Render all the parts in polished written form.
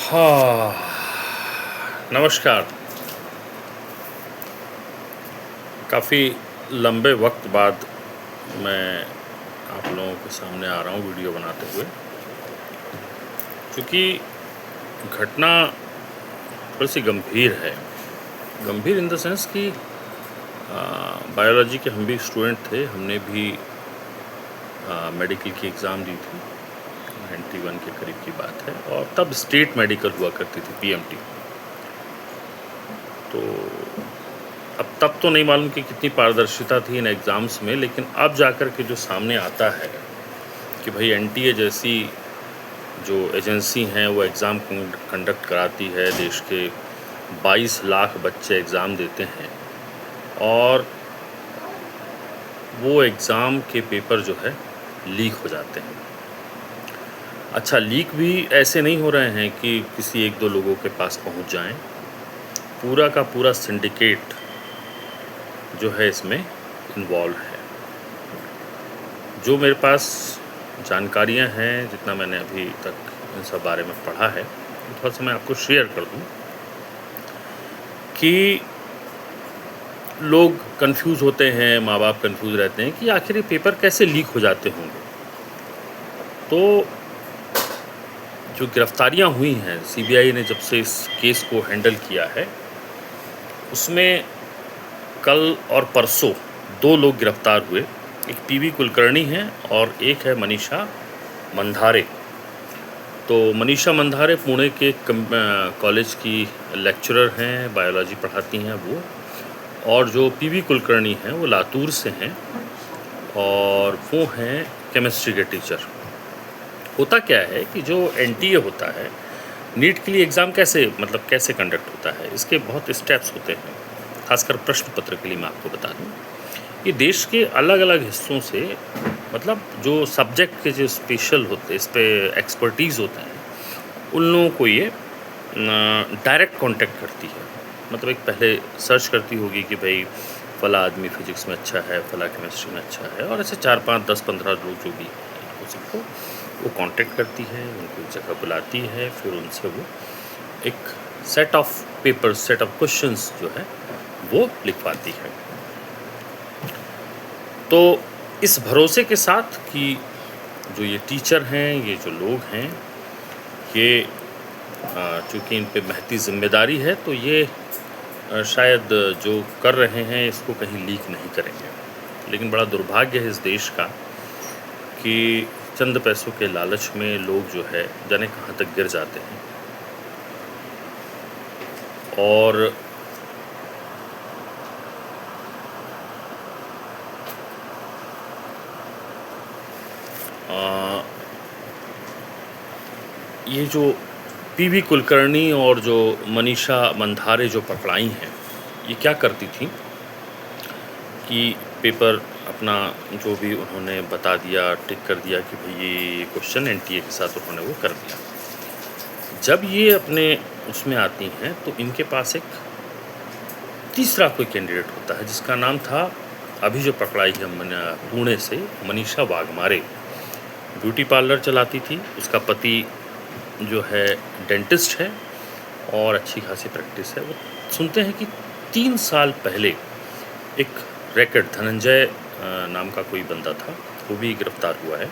हाँ, नमस्कार। काफ़ी लंबे वक्त बाद मैं आप लोगों के सामने आ रहा हूँ वीडियो बनाते हुए, क्योंकि घटना थोड़ी-सी गंभीर है। गंभीर इन द सेंस कि बायोलॉजी के हम भी स्टूडेंट थे, हमने भी मेडिकल की एग्ज़ाम दी थी, 91 के करीब की बात है, और तब स्टेट मेडिकल हुआ करती थी, पीएमटी। तो अब तब तो नहीं मालूम कि कितनी पारदर्शिता थी इन एग्ज़ाम्स में, लेकिन अब जाकर के जो सामने आता है कि भाई एनटीए जैसी जो एजेंसी हैं वो एग्ज़ाम कंडक्ट कराती है, देश के 22 लाख बच्चे एग्ज़ाम देते हैं और वो एग्ज़ाम के पेपर जो है लीक हो जाते हैं। अच्छा, लीक भी ऐसे नहीं हो रहे हैं कि किसी एक दो लोगों के पास पहुंच जाएं, पूरा का पूरा सिंडिकेट जो है इसमें इन्वॉल्व है। जो मेरे पास जानकारियां हैं, जितना मैंने अभी तक इन सब बारे में पढ़ा है, थोड़ा सा मैं आपको शेयर कर दूं कि लोग कंफ्यूज होते हैं, माँ बाप कंफ्यूज रहते हैं कि आखिर ये पेपर कैसे लीक हो जाते होंगे। तो जो गिरफ्तारियां हुई हैं, सीबीआई ने जब से इस केस को हैंडल किया है, उसमें कल और परसों 2 लोग गिरफ्तार हुए। एक पीवी कुलकर्णी हैं और एक है मनीषा मंधारे। तो मनीषा मंधारे पुणे के कॉलेज की लेक्चरर हैं, बायोलॉजी पढ़ाती हैं वो, और जो पीवी कुलकर्णी हैं वो लातूर से हैं और वो हैं केमिस्ट्री के टीचर। होता क्या है कि जो एनटीए होता है, नीट के लिए एग्ज़ाम कैसे कंडक्ट होता है, इसके बहुत स्टेप्स होते हैं। खासकर प्रश्न पत्र के लिए मैं आपको बता दूं कि देश के अलग अलग हिस्सों से, मतलब जो सब्जेक्ट के जो स्पेशल होते हैं, इस पर एक्सपर्टीज़ होते हैं, उन लोगों को ये डायरेक्ट कांटेक्ट करती है। मतलब एक पहले सर्च करती होगी कि भाई फ़ला आदमी फिजिक्स में अच्छा है, फ़ला केमिस्ट्री में अच्छा है, और ऐसे 4, 5, 10, 15 लोग जो भी हैं उन सबको वो कांटेक्ट करती है, उनको एक जगह बुलाती है, फिर उनसे वो एक set of papers, set of questions जो है वो लिखवाती है। तो इस भरोसे के साथ कि जो ये टीचर हैं, ये जो लोग हैं, ये चूँकि इन पे महती ज़िम्मेदारी है, तो ये शायद जो कर रहे हैं इसको कहीं लीक नहीं करेंगे। लेकिन बड़ा दुर्भाग्य है इस देश का कि चंद पैसों के लालच में लोग जो है जाने कहाँ तक गिर जाते हैं। और ये जो पीवी कुलकर्णी और जो मनीषा मंधारे जो पकड़ाई हैं, ये क्या करती थी कि पेपर अपना जो भी उन्होंने बता दिया, टिक कर दिया कि भाई ये क्वेश्चन एनटीए के साथ उन्होंने वो कर दिया। जब ये अपने उसमें आती हैं तो इनके पास एक तीसरा कोई कैंडिडेट होता है जिसका नाम था, अभी जो पकड़ाई है पुणे से, मनीषा वाघमारे। ब्यूटी पार्लर चलाती थी, उसका पति जो है डेंटिस्ट है और अच्छी खासी प्रैक्टिस है। वो सुनते हैं कि 3 साल पहले एक रैकेट, धनंजय नाम का कोई बंदा था, वो भी गिरफ्तार हुआ है,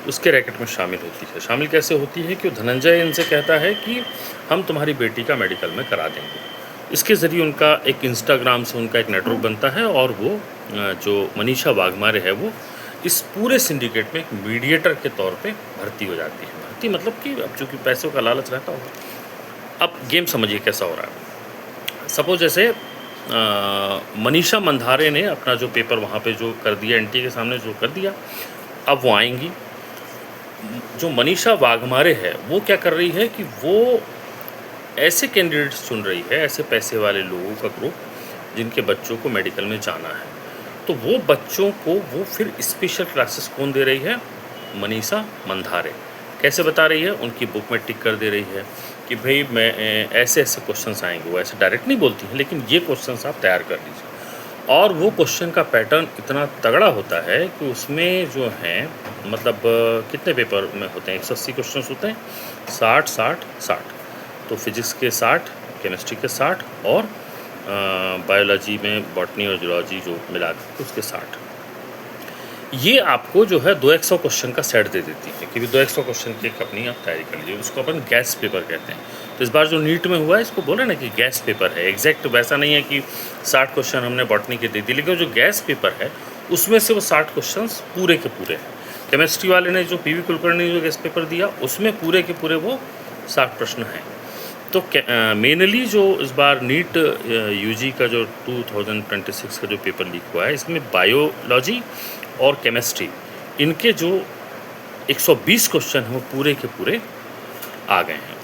उसके रैकेट में शामिल होती है। शामिल कैसे होती है कि धनंजय इनसे कहता है कि हम तुम्हारी बेटी का मेडिकल में करा देंगे। इसके ज़रिए उनका एक इंस्टाग्राम से उनका एक नेटवर्क बनता है और वो जो मनीषा वाघमारे है वो इस पूरे सिंडिकेट में एक मीडिएटर के तौर पे भर्ती हो जाती है। भर्ती मतलब कि अब चूँकि पैसों का लालच रहता होगा। अब गेम समझिए कैसा हो रहा है। सपोज जैसे मनीषा मंधारे ने अपना जो पेपर वहाँ पे जो कर दिया, एनटीए के सामने जो कर दिया, अब वो आएंगी। जो मनीषा वाघमारे है वो क्या कर रही है कि वो ऐसे कैंडिडेट्स चुन रही है, ऐसे पैसे वाले लोगों का ग्रुप जिनके बच्चों को मेडिकल में जाना है। तो वो बच्चों को वो फिर स्पेशल क्लासेस कौन दे रही है? मनीषा मंधारे। कैसे बता रही है? उनकी बुक में टिक कर दे रही है कि भाई मैं ऐसे ऐसे क्वेश्चंस आएंगे। वो ऐसे डायरेक्ट नहीं बोलती है, लेकिन ये क्वेश्चंस आप तैयार कर लीजिए। और वो क्वेश्चन का पैटर्न इतना तगड़ा होता है कि उसमें जो हैं, मतलब कितने पेपर में होते हैं? 180 क्वेश्चन होते हैं, 60 60 60। तो फिजिक्स के 60, केमिस्ट्री के 60 और बायोलॉजी में बॉटनी और जूलॉजी जो मिला के उसके 60। ये आपको जो है 200 क्वेश्चन का सेट दे देती है कि भी 200 क्वेश्चन की एक अपनी आप तैयारी कर लीजिए। उसको अपन गैस पेपर कहते हैं। तो इस बार जो नीट में हुआ है इसको बोले ना कि गैस पेपर है। एग्जैक्ट वैसा नहीं है कि 60 क्वेश्चन हमने बॉटनी के दे दिए, लेकिन जो गैस पेपर है उसमें से वो 60 क्वेश्चन पूरे के पूरे हैं। केमिस्ट्री वाले ने जो PV कुलकर्णी ने जो गैस पेपर दिया उसमें पूरे के पूरे वो 60 प्रश्न हैं। तो मेनली जो इस बार नीट UG का जो 2026 का जो पेपर लीक हुआ है इसमें बायोलॉजी और केमिस्ट्री इनके जो 120 क्वेश्चन हैं वो पूरे के पूरे आ गए हैं।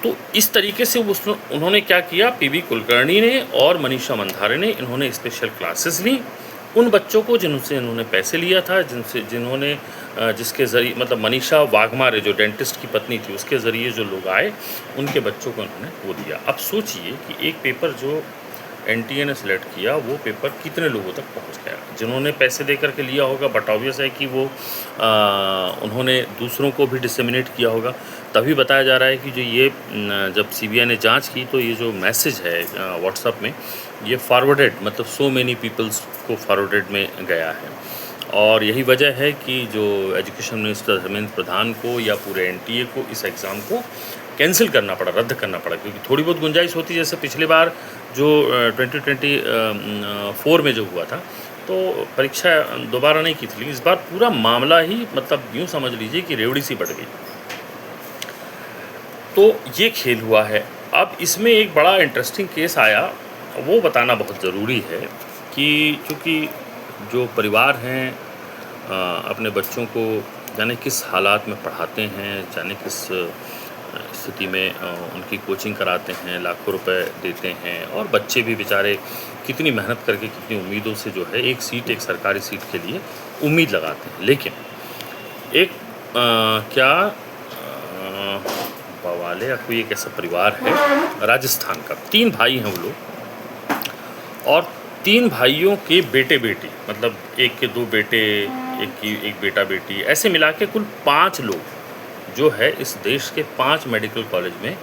तो इस तरीके से उसमें उन्होंने क्या किया, PV कुलकर्णी ने और मनीषा मंधारे ने इन्होंने स्पेशल क्लासेस ली उन बच्चों को जिनसे इन्होंने पैसे लिया था, जिसके ज़रिए मतलब मनीषा वाघमारे जो डेंटिस्ट की पत्नी थी उसके ज़रिए जो लोग आए उनके बच्चों को उन्होंने वो दिया। अब सोचिए कि एक पेपर जो NTA ने सिलेक्ट किया वो पेपर कितने लोगों तक पहुंच गया, जिन्होंने पैसे दे करके लिया होगा। बट ऑब्वियस है कि वो उन्होंने दूसरों को भी डिसेमिनेट किया होगा। तभी बताया जा रहा है कि जो ये जब CBI ने जांच की तो ये जो मैसेज है व्हाट्सएप में ये फॉरवर्डेड मतलब सो मेनी पीपल्स को फॉरवर्डेड में गया है। और यही वजह है कि जो एजुकेशन मिनिस्टर धर्मेंद्र प्रधान को या पूरे NTA को इस एग्ज़ाम को कैंसिल करना पड़ा, रद्द करना पड़ा, क्योंकि थोड़ी बहुत गुंजाइश होती है। जैसे पिछली बार जो 2024 में जो हुआ था तो परीक्षा दोबारा नहीं की थी, लेकिन इस बार पूरा मामला ही मतलब यूँ समझ लीजिए कि रेवड़ी सी बढ़ गई। तो ये खेल हुआ है। अब इसमें एक बड़ा इंटरेस्टिंग केस आया, वो बताना बहुत ज़रूरी है कि चूँकि जो परिवार हैं अपने बच्चों को जाने किस हालात में पढ़ाते हैं, जाने किस स्थिति में उनकी कोचिंग कराते हैं, लाखों रुपए देते हैं और बच्चे भी बेचारे कितनी मेहनत करके कितनी उम्मीदों से जो है एक सरकारी सीट के लिए उम्मीद लगाते हैं। लेकिन एक बवाले या कोई एक ऐसा परिवार है राजस्थान का, 3 भाई हैं वो लोग और 3 भाइयों के बेटे बेटी, मतलब एक के 2 बेटे, एक बेटा बेटी, ऐसे मिला के कुल 5 लोग जो है इस देश के 5 मेडिकल कॉलेज में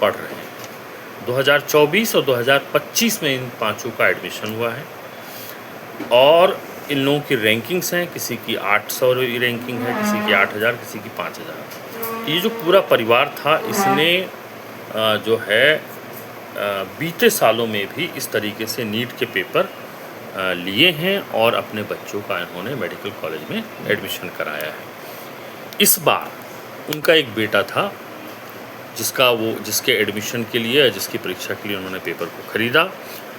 पढ़ रहे हैं। 2024 और 2025 में इन 5 का एडमिशन हुआ है और इन लोगों की रैंकिंग्स हैं, किसी की 800 रैंकिंग है, किसी की 8000, किसी की 5000। ये जो पूरा परिवार था इसने जो है बीते सालों में भी इस तरीके से नीट के पेपर लिए हैं और अपने बच्चों का इन्होंने मेडिकल कॉलेज में एडमिशन कराया है। इस बार उनका एक बेटा था जिसके एडमिशन के लिए, जिसकी परीक्षा के लिए उन्होंने पेपर को ख़रीदा।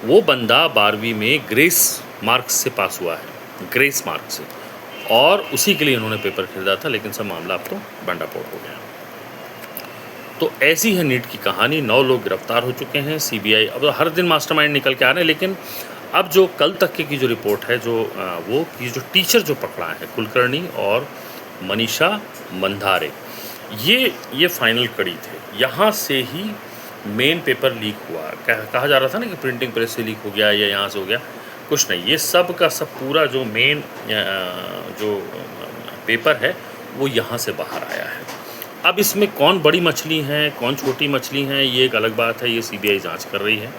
वो बंदा 12वीं में ग्रेस मार्क्स से पास हुआ है, ग्रेस मार्क्स से, और उसी के लिए उन्होंने पेपर ख़रीदा था। लेकिन सब मामला अब तो बंडापोड़ हो गया। तो ऐसी है नीट की कहानी। 9 लोग गिरफ्तार हो चुके हैं। CBI अब हर दिन मास्टरमाइंड निकल के आ रहे हैं, लेकिन अब जो कल तक की जो रिपोर्ट है वो जो टीचर जो पकड़ा है कुलकर्णी और मनीषा मंधारे, ये फाइनल कड़ी थे। यहाँ से ही मेन पेपर लीक हुआ। कहा जा रहा था ना कि प्रिंटिंग प्रेस से लीक हो गया या यहाँ से हो गया, कुछ नहीं। ये सब का सब पूरा जो मेन जो पेपर है वो यहाँ से बाहर आया है। अब इसमें कौन बड़ी मछली हैं, कौन छोटी मछली हैं, ये एक अलग बात है। ये CBI जांच कर रही है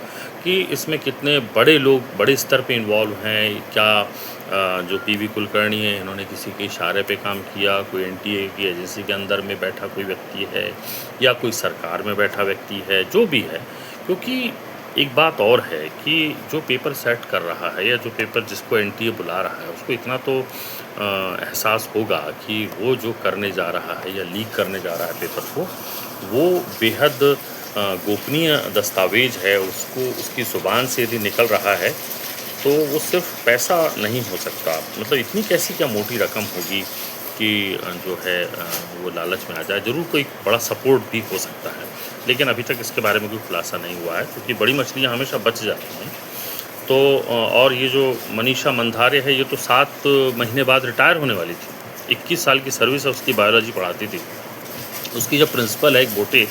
कि इसमें कितने बड़े लोग बड़े स्तर पे इन्वॉल्व हैं। क्या जो PV कुलकर्णी है इन्होंने किसी के इशारे पे काम किया, कोई NTA की एजेंसी के अंदर में बैठा कोई व्यक्ति है या कोई सरकार में बैठा व्यक्ति है, जो भी है। क्योंकि एक बात और है कि जो पेपर सेट कर रहा है या जो पेपर जिसको NTA बुला रहा है उसको इतना तो एहसास होगा कि वो जो करने जा रहा है या लीक करने जा रहा है पेपर को, वो बेहद गोपनीय दस्तावेज है। उसकी ज़ुबान से यदि निकल रहा है तो वो सिर्फ पैसा नहीं हो सकता। मतलब इतनी कैसी क्या मोटी रकम होगी कि जो है वो लालच में आ जाए। ज़रूर कोई बड़ा सपोर्ट भी हो सकता है, लेकिन अभी तक इसके बारे में कोई खुलासा नहीं हुआ है, क्योंकि बड़ी मछलियाँ हमेशा बच जाती हैं। तो और ये जो मनीषा मंधारे है ये तो 7 महीने बाद रिटायर होने वाली थी। 21 साल की सर्विस है उसकी, बायोलॉजी पढ़ाती थी। उसकी जो प्रिंसिपल है एक बोटे,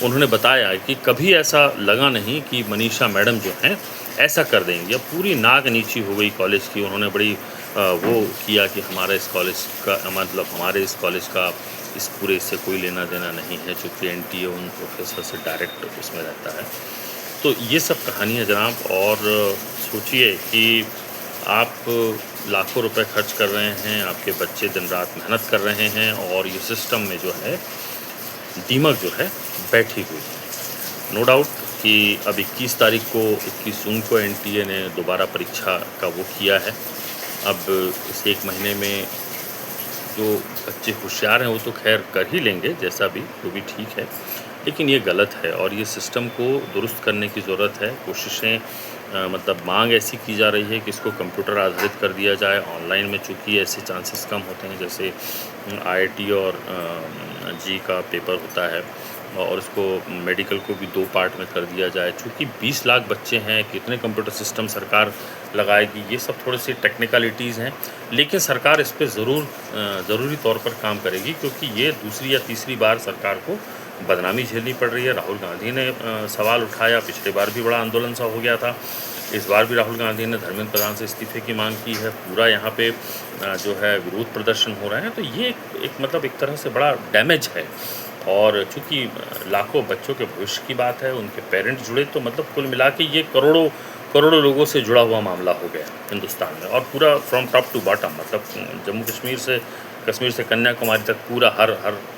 उन्होंने बताया कि कभी ऐसा लगा नहीं कि मनीषा मैडम जो हैं ऐसा कर देंगी। अब पूरी नाक नीची हो गई कॉलेज की। उन्होंने बड़ी वो किया कि हमारे इस कॉलेज का मतलब हमारे इस कॉलेज का इस पूरे इससे कोई लेना देना नहीं है, चूँकि एनटीए उन प्रोफेसर से डायरेक्ट उसमें रहता है। तो ये सब कहानी है जनाब। और सोचिए कि आप लाखों रुपए खर्च कर रहे हैं, आपके बच्चे दिन रात मेहनत कर रहे हैं और ये सिस्टम में जो है दीमक जो है बैठी हुई है। नो डाउट कि अब 21 जून को एनटीए ने दोबारा परीक्षा का वो किया है। अब इस 1 महीने में जो बच्चे होशियार हैं वो तो खैर कर ही लेंगे, जैसा भी वो भी ठीक है, लेकिन ये गलत है और ये सिस्टम को दुरुस्त करने की ज़रूरत है। कोशिशें मतलब मांग ऐसी की जा रही है कि इसको कंप्यूटर आधारित कर दिया जाए। ऑनलाइन में चूँकि ऐसे चांसेस कम होते हैं, जैसे आईआईटी और जी का पेपर होता है, और इसको मेडिकल को भी 2 पार्ट में कर दिया जाए। चूँकि 20 लाख बच्चे हैं, कितने कंप्यूटर सिस्टम सरकार लगाएगी, ये सब थोड़ी सी टेक्निकलिटीज़ हैं, लेकिन सरकार इस पे ज़रूरी तौर पर काम करेगी, क्योंकि ये दूसरी या तीसरी बार सरकार को बदनामी झेलनी पड़ रही है। राहुल गांधी ने सवाल उठाया, पिछले बार भी बड़ा आंदोलन सा हो गया था, इस बार भी राहुल गांधी ने धर्मेंद्र प्रधान से इस्तीफे की मांग की है। पूरा यहाँ पे जो है विरोध प्रदर्शन हो रहे हैं। तो ये एक मतलब एक तरह से बड़ा डैमेज है। और चूँकि लाखों बच्चों के भविष्य की बात है, उनके पेरेंट्स जुड़े, तो मतलब कुल मिला के ये करोड़ों लोगों से जुड़ा हुआ मामला हो गया हिंदुस्तान में, और पूरा फ्रॉम टॉप टू बॉटम, मतलब जम्मू कश्मीर से कन्याकुमारी तक पूरा हर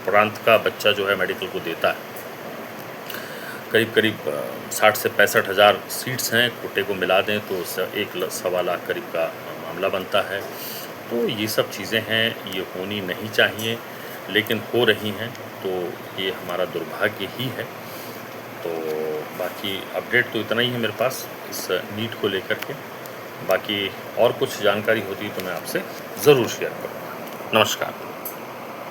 प्रांत का बच्चा जो है मेडिकल को देता है। करीब 60 से 65 हज़ार सीट्स हैं, कोटे को मिला दें तो 1 सवा लाख करीब का मामला बनता है। तो ये सब चीज़ें हैं, ये होनी नहीं चाहिए, लेकिन हो रही हैं, तो ये हमारा दुर्भाग्य ही है। तो बाकी अपडेट तो इतना ही है मेरे पास इस नीट को लेकर के। बाकी और कुछ जानकारी होती तो मैं आपसे ज़रूर शेयर करूँगा। नमस्कार।